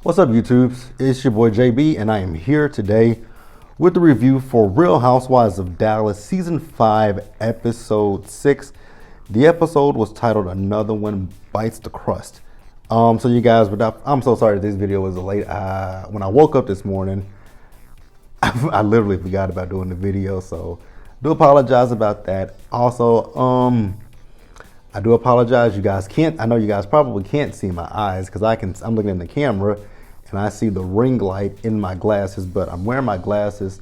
What's up, YouTubes? It's your boy JB, and I am here today with the review for Real Housewives of Dallas Season 5, Episode 6. The episode was titled Another One Bites the Crust. So you guys, I'm so sorry this video was late. When I woke up this morning, I literally forgot about doing the video, so do apologize about that. Also, I do apologize. I know you guys probably can't see my eyes because I'm looking in the camera and I see the ring light in my glasses, but I'm wearing my glasses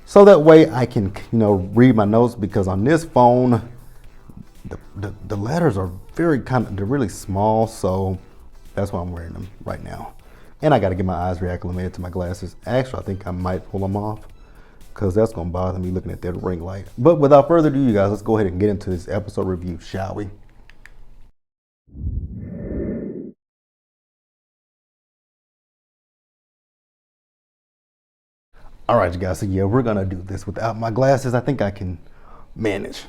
so that way I can, read my notes, because on this phone, the letters are they're really small, so that's why I'm wearing them right now. And I got to get my eyes reacclimated to my glasses. Actually, I think I might pull them off because that's going to bother me looking at that ring light. But without further ado, you guys, let's go ahead and get into this episode review, shall we? All right, you guys, so yeah, we're gonna do this without my glasses. I think I can manage.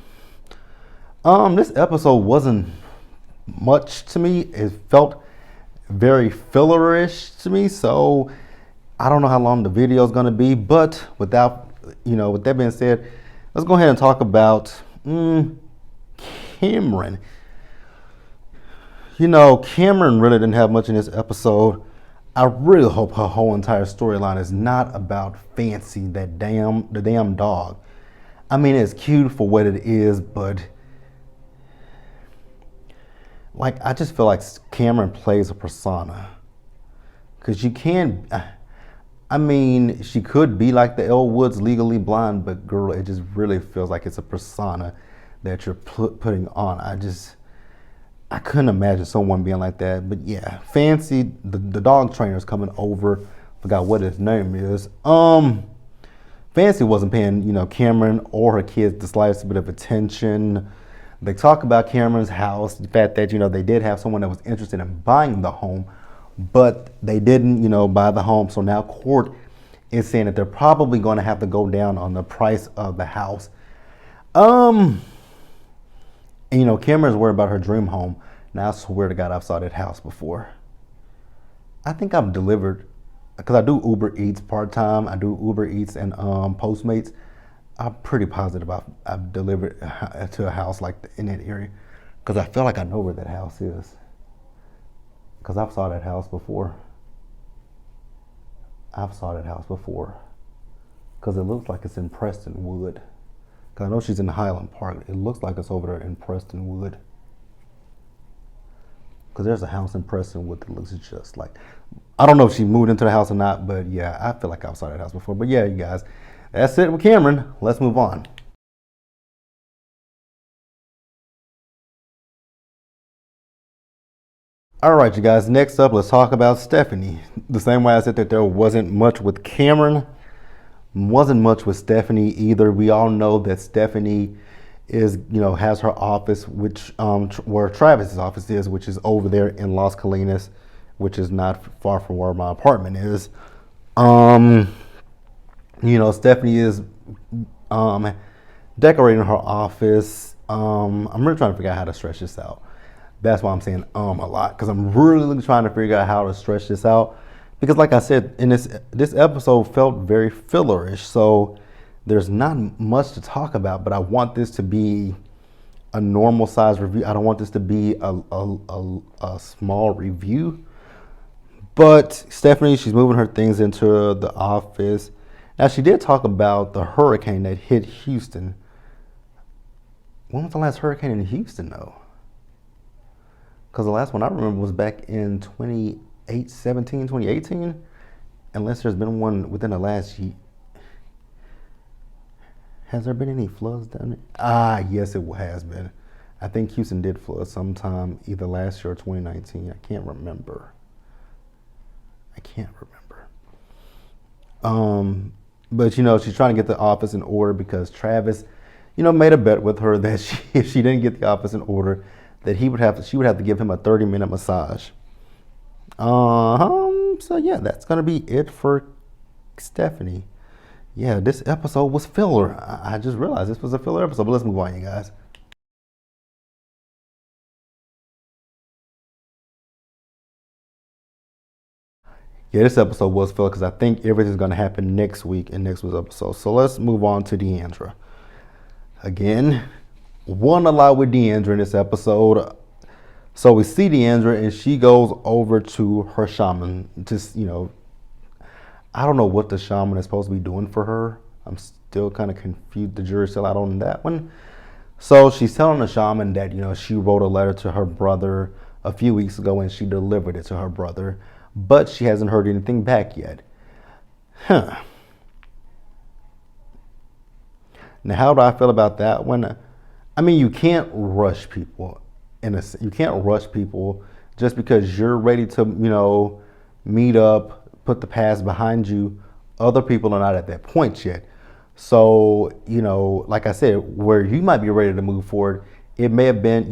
This episode wasn't much to me. It felt very fillerish to me, so I don't know how long the video is gonna be, but with that being said, let's go ahead and talk about Cameron. Cameron really didn't have much in this episode. I really hope her whole entire storyline is not about Fancy, the damn dog. I mean, it's cute for what it is, but I just feel like Cameron plays a persona. Because she could be like the Elle Woods, Legally Blonde, but girl, it just really feels like it's a persona that you're putting on. I couldn't imagine someone being like that. But yeah, Fancy, the dog trainer, is coming over. Forgot what his name is. Fancy wasn't paying, Cameron or her kids the slightest bit of attention. They talk about Cameron's house, the fact that, they did have someone that was interested in buying the home, but they didn't, buy the home. So now court is saying that they're probably going to have to go down on the price of the house. And, Cameron's worried about her dream home. Now, I swear to God, I've saw that house before. I think I've delivered, because I do Uber Eats part-time. I do Uber Eats and Postmates. I'm pretty positive I've delivered to a house in that area, because I feel like I know where that house is, because I've saw that house before. Because it looks like it's in Prestonwood. Because I know she's in Highland Park. It looks like it's over there in Prestonwood. Because there's a house in Prestonwood that looks just like... I don't know if she moved into the house or not, but yeah, I feel like I've saw that house before. But yeah, you guys, that's it with Cameron. Let's move on. All right, you guys, next up, let's talk about Stephanie. The same way I said that there wasn't much with Cameron, wasn't much with Stephanie either. We all know that Stephanie has her office, which where Travis's office is, which is over there in Las Colinas, which is not far from where my apartment is. Stephanie is decorating her office. I'm really trying to figure out how to stretch this out. That's why I'm saying a lot, because I'm really trying to figure out how to stretch this out. Because like I said, in this episode felt very fillerish, so there's not much to talk about, but I want this to be a normal size review. I don't want this to be a small review. But Stephanie, she's moving her things into the office. Now, she did talk about the hurricane that hit Houston. When was the last hurricane in Houston, though? Because the last one I remember was back in 2018, unless there's been one within the last year. Has there been any floods down there? Yes, it has been. I think Houston did flood sometime either last year or 2019. I can't remember. But she's trying to get the office in order because Travis, made a bet with her that if she didn't get the office in order, that she would have to give him a 30-minute massage. So yeah, that's gonna be it for Stephanie. Yeah, this episode was filler. I just realized this was a filler episode, but let's move on, you guys. Yeah, this episode was filled because I think everything's going to happen next week in next week's episode. So let's move on to Deandra. Again, won a lot with Deandra in this episode. So we see Deandra and she goes over to her shaman. Just, I don't know what the shaman is supposed to be doing for her. I'm still kind of confused. The jury's still out on that one. So she's telling the shaman that, she wrote a letter to her brother a few weeks ago and she delivered it to her brother, but she hasn't heard anything back yet. Now, how do I feel about that one? I mean, you can't rush people. You can't rush people just because you're ready to, meet up, put the past behind you. Other people are not at that point yet. So, like I said, where you might be ready to move forward, it may have been,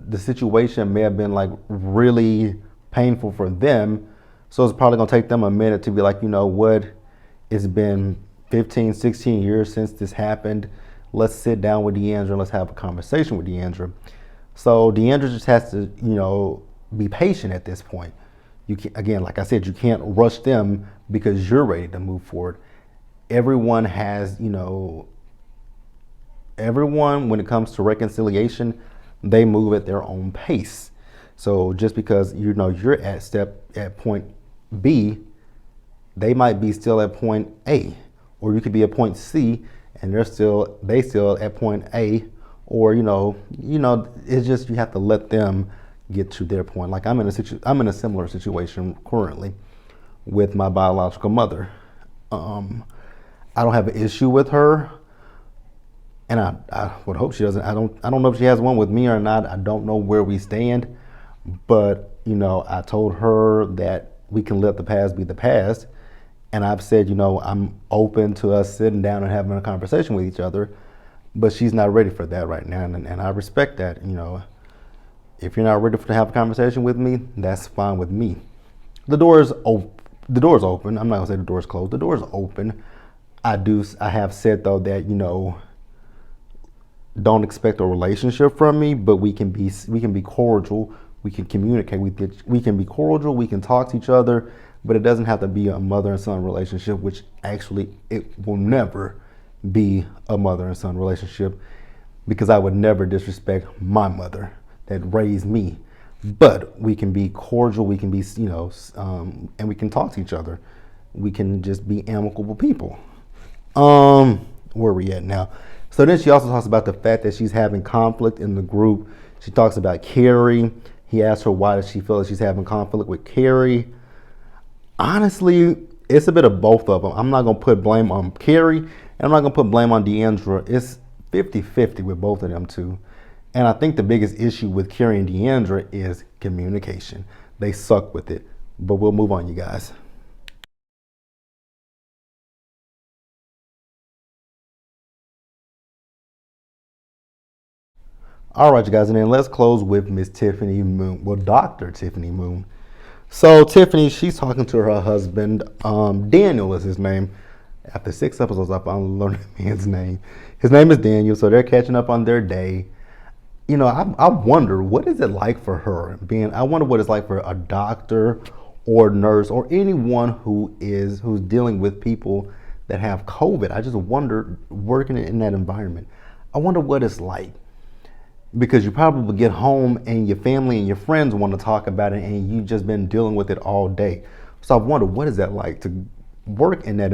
the situation may have been like really painful for them. So it's probably going to take them a minute to be like, what, it's been 15, 16 years since this happened. Let's sit down with Deandra and let's have a conversation with Deandra. So Deandra just has to, be patient at this point. You can, again, like I said, you can't rush them because you're ready to move forward. Everyone has, everyone, when it comes to reconciliation, they move at their own pace. So just because, you're at point B, they might be still at point A, or you could be at point C and they still at point A, or it's just you have to let them get to their point. Like I'm in a similar situation currently with my biological mother. I don't have an issue with her, and I would hope she doesn't. I don't know if she has one with me or not. I don't know where we stand, but I told her that we can let the past be the past, and I've said I'm open to us sitting down and having a conversation with each other, but she's not ready for that right now, and I respect that. If you're not ready to have a conversation with me, that's fine with me. The door is open. I'm not gonna say the door is closed. The door is open. I have said though that don't expect a relationship from me, but we can be cordial. We can communicate. We can be cordial. We can talk to each other, but it doesn't have to be a mother and son relationship. Which actually it will never be a mother and son relationship, because I would never disrespect my mother that raised me. But we can be cordial. We can be and we can talk to each other. We can just be amicable people. Where are we at now? So then she also talks about the fact that she's having conflict in the group. She talks about Carrie. He asked her why does she feel that she's having conflict with Carrie. Honestly, it's a bit of both of them. I'm not going to put blame on Carrie, and I'm not going to put blame on Deandra. It's 50-50 with both of them too. And I think the biggest issue with Carrie and Deandra is communication. They suck with it. But we'll move on, you guys. All right, you guys, and then let's close with Miss Tiffany Moon. Well, Dr. Tiffany Moon. So Tiffany, she's talking to her husband. Daniel is his name. After 6 episodes, I finally learned the man's name. His name is Daniel, so they're catching up on their day. I wonder, what is it like for her I wonder what it's like for a doctor or nurse or anyone who's dealing with people that have COVID. I just wonder, working in that environment, I wonder what it's like. Because you probably get home and your family and your friends want to talk about it and you've just been dealing with it all day. So I wonder, what is that like to work in that,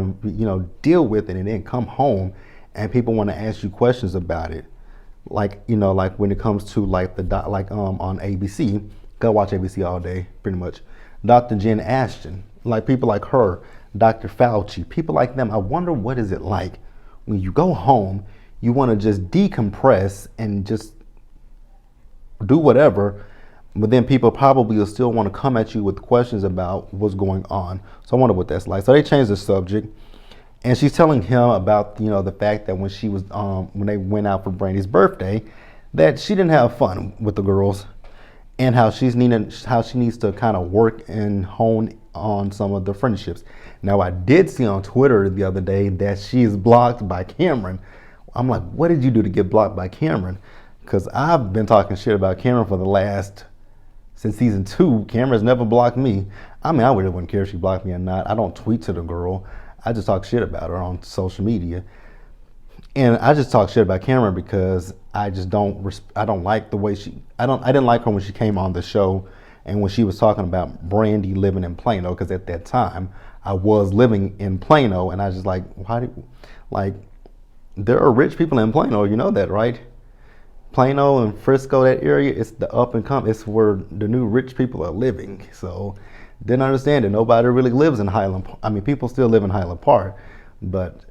deal with it and then come home and people want to ask you questions about it. Like, like when it comes to like on ABC, go watch ABC all day, pretty much. Dr. Jen Ashton, like people like her, Dr. Fauci, people like them. I wonder what is it like when you go home, you want to just decompress and just do whatever, but then people probably will still want to come at you with questions about what's going on. So I wonder what that's like. So they changed the subject, and she's telling him about the fact that when she was when they went out for Brandy's birthday, that she didn't have fun with the girls, and how she needs to kind of work and hone on some of the friendships. Now I did see on Twitter the other day that she is blocked by Cameron. I'm like, what did you do to get blocked by Cameron? Because I've been talking shit about Cameron for the last since season 2. Cameron's never blocked me. I mean, I really wouldn't care if she blocked me or not. I don't tweet to the girl. I just talk shit about her on social media. And I just talk shit about Cameron because I just I don't like the way I didn't like her when she came on the show and when she was talking about Brandy living in Plano, because at that time I was living in Plano, and I was just like, there are rich people in Plano, you know that, right? Plano and Frisco, that area, it's the up and come. It's where the new rich people are living. So didn't understand it. Nobody really lives in Highland. I mean, people still live in Highland Park, but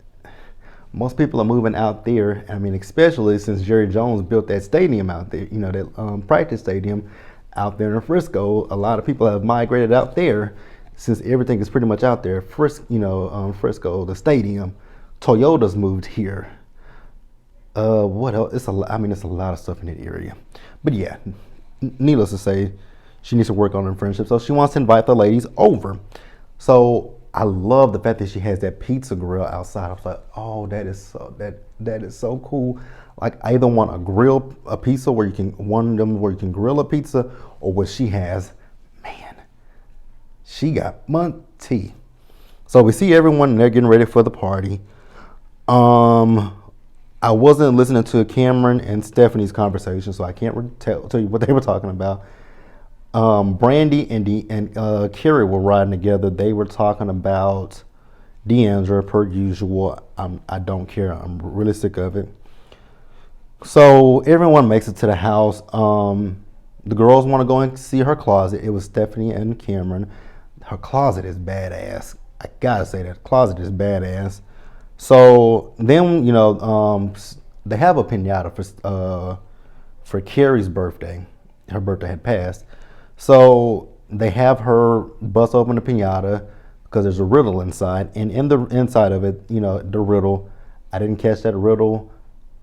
most people are moving out there. I mean, especially since Jerry Jones built that stadium out there, you know, that practice stadium out there in Frisco. A lot of people have migrated out there since everything is pretty much out there. Frisco, the stadium. Toyota's moved here. What else? It's a lot of stuff in that area. But yeah, needless to say, she needs to work on her friendship. So she wants to invite the ladies over. So I love the fact that she has that pizza grill outside. I was like, oh, that is so cool. Like, I either want a pizza where you can grill a pizza, or what she has, man, she got money. So we see everyone and they're getting ready for the party. I wasn't listening to Cameron and Stephanie's conversation, so I can't tell you what they were talking about. Brandy and Carrie were riding together. They were talking about Deandra, per usual. I don't care. I'm really sick of it. So everyone makes it to the house. The girls want to go and see her closet. It was Stephanie and Cameron. Her closet is badass. I gotta say that closet is badass. So then, they have a piñata for Carrie's birthday. Her birthday had passed. So they have her bust open the piñata because there's a riddle inside. And in the inside of it, the riddle, I didn't catch that riddle.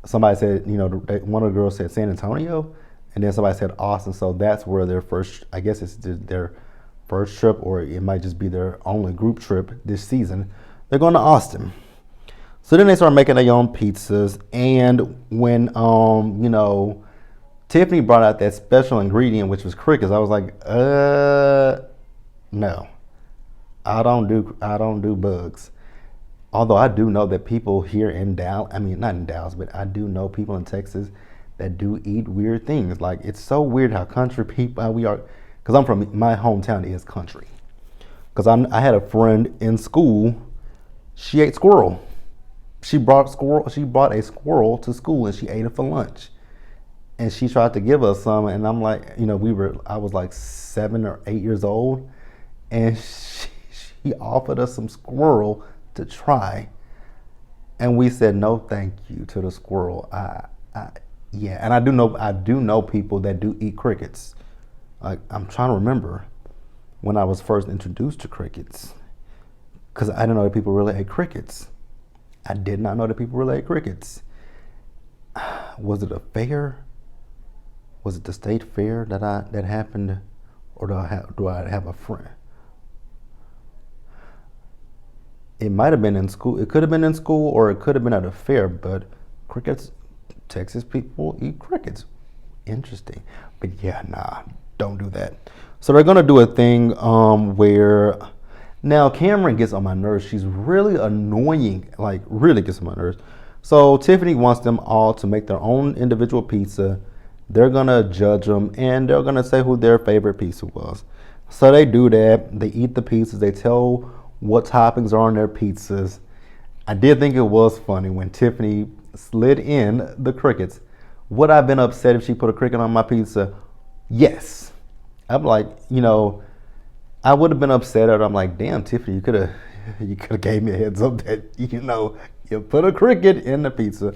Somebody said, one of the girls said San Antonio, and then somebody said Austin. So that's where their first, I guess it's their first trip, or it might just be their only group trip this season. They're going to Austin. So then they start making their own pizzas, and when Tiffany brought out that special ingredient, which was crickets, I was like, no, I don't do bugs. Although I do know that people here in Dallas, I mean not in Dallas, but I do know people in Texas that do eat weird things. Like, it's so weird how country people we are, because my hometown is country. Because I had a friend in school, she ate squirrel. She brought a squirrel to school and she ate it for lunch. And she tried to give us some, and I'm like, I was like 7 or 8 years old, and she offered us some squirrel to try, and we said no, thank you to the squirrel. Yeah, and I do know people that do eat crickets. Like, I'm trying to remember when I was first introduced to crickets, because I didn't know that people really ate crickets. I did not know that people really ate crickets. Was it a fair? Was it the state fair that happened, or do I have a friend? It might have been in school. It could have been in school, or it could have been at a fair. But crickets, Texas people eat crickets. Interesting. But yeah, nah, don't do that. So they're gonna do a thing where now Cameron gets on my nerves. She's really annoying, like really gets on my nerves. So Tiffany wants them all to make their own individual pizza. They're gonna judge them, and they're gonna say who their favorite pizza was. So they do that. They eat the pizzas. They tell what toppings are on their pizzas. I did think it was funny when Tiffany slid in the crickets. Would I have been upset if she put a cricket on my pizza? Yes. I'm like, I would have been upset at her. I'm like, damn, Tiffany, you could have gave me a heads up that you put a cricket in the pizza.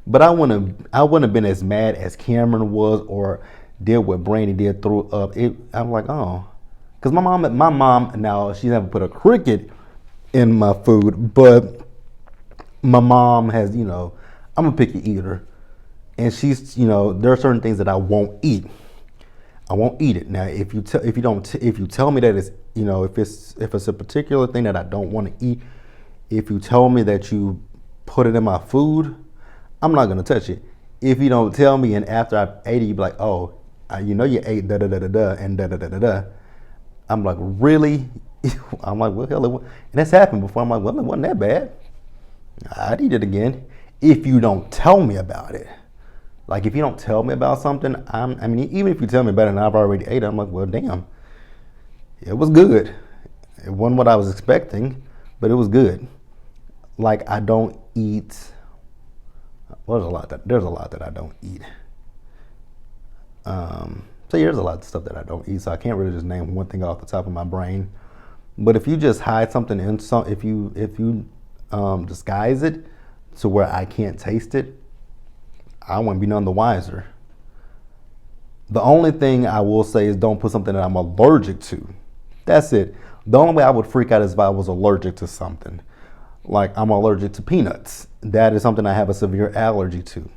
But I wouldn't have been as mad as Cameron was, or did what Brandy did, threw up. I'm like, oh, because my mom now, she never put a cricket in my food, but my mom has, I'm a picky eater, and she's, there are certain things that I won't eat. I won't eat it. Now, if you tell me that it's, if it's a particular thing that I don't want to eat, if you tell me that you put it in my food, I'm not gonna touch it. If you don't tell me and after I ate it, you be like, oh, You know you ate da da da da da and da da da da da. I'm like, really? I'm like, well, hell, and that's happened before. I'm like, well, it wasn't that bad. I'd eat it again if you don't tell me about it. Like, if you don't tell me about something, I mean, even if you tell me about it and I've already ate it, I'm like, well, damn, it was good. It wasn't what I was expecting, but it was good. Like, I don't eat. Well, there's a lot that I don't eat. So yeah, there's a lot of stuff that I don't eat. So I can't really just name one thing off the top of my brain. But if you just hide something in some, if you disguise it to where I can't taste it, I wouldn't be none the wiser. The only thing I will say is don't put something that I'm allergic to. That's it. The only way I would freak out is if I was allergic to something. Like, I'm allergic to peanuts. That is something I have a severe allergy to.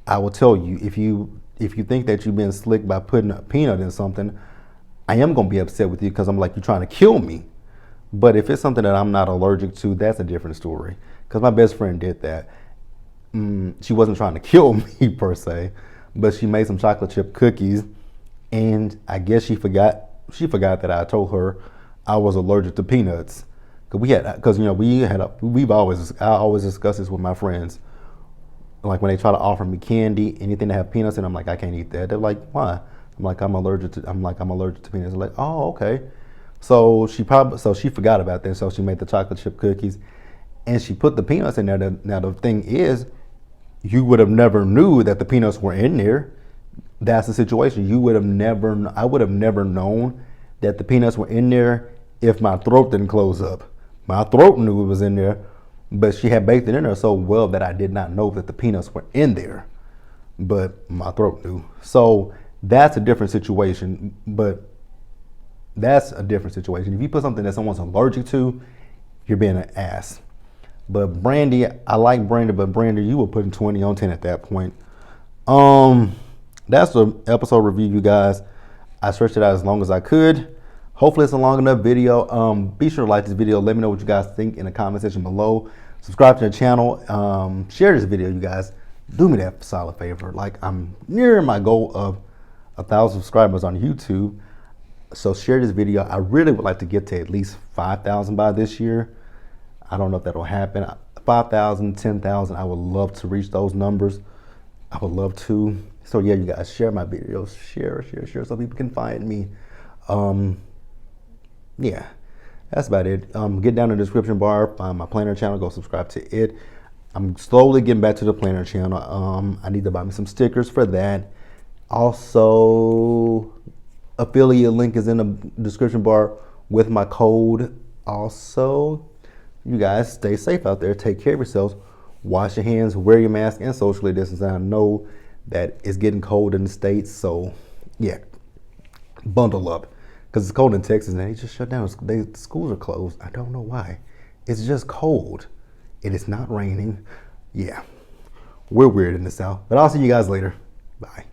I will tell you, if you think that you've been slick by putting a peanut in something, I am going to be upset with you because I'm like, you're trying to kill me. But if it's something that I'm not allergic to, that's a different story. Because my best friend did that. She wasn't trying to kill me per se, but she made some chocolate chip cookies, and I guess she forgot that I told her I was allergic to peanuts. I always discuss this with my friends. Like, when they try to offer me candy, anything that have peanuts in, I'm like, I can't eat that. They're like, why? I'm like, I'm allergic to peanuts. They're like, oh, okay. So she forgot about that. So she made the chocolate chip cookies, and she put the peanuts in there. Now the thing is, you would have never knew that the peanuts were in there. That's the situation. I would have never known that the peanuts were in there if my throat didn't close up. My throat knew it was in there, but she had baked it in there so well that I did not know that the peanuts were in there. But my throat knew. So that's a different situation. If you put something that someone's allergic to, you're being an ass. But Brandy, I like Brandy, but Brandy, you were putting 20 on 10 at that point. That's the episode review, you guys. I stretched it out as long as I could. Hopefully it's a long enough video. Be sure to like this video. Let me know what you guys think in the comment section below. Subscribe to the channel. Share this video, you guys. Do me that solid favor. Like, I'm near my goal of 1,000 subscribers on YouTube. So share this video. I really would like to get to at least 5,000 by this year. I don't know if that'll happen. 5,000, 10,000. I would love to reach those numbers. I would love to. So yeah, you guys, share my videos. Share so people can find me. Yeah, that's about it. Get down in the description bar, find my planner channel, go subscribe to it. I'm slowly getting back to the planner channel. I need to buy me some stickers for that. Also, affiliate link is in the description bar with my code. Also, you guys stay safe out there. Take care of yourselves. Wash your hands, wear your mask, and socially distance. I know that it's getting cold in the States, so yeah, bundle up. Because it's cold in Texas and they just shut down. The schools are closed. I don't know why. It's just cold. It is not raining. Yeah, we're weird in the South. But I'll see you guys later. Bye.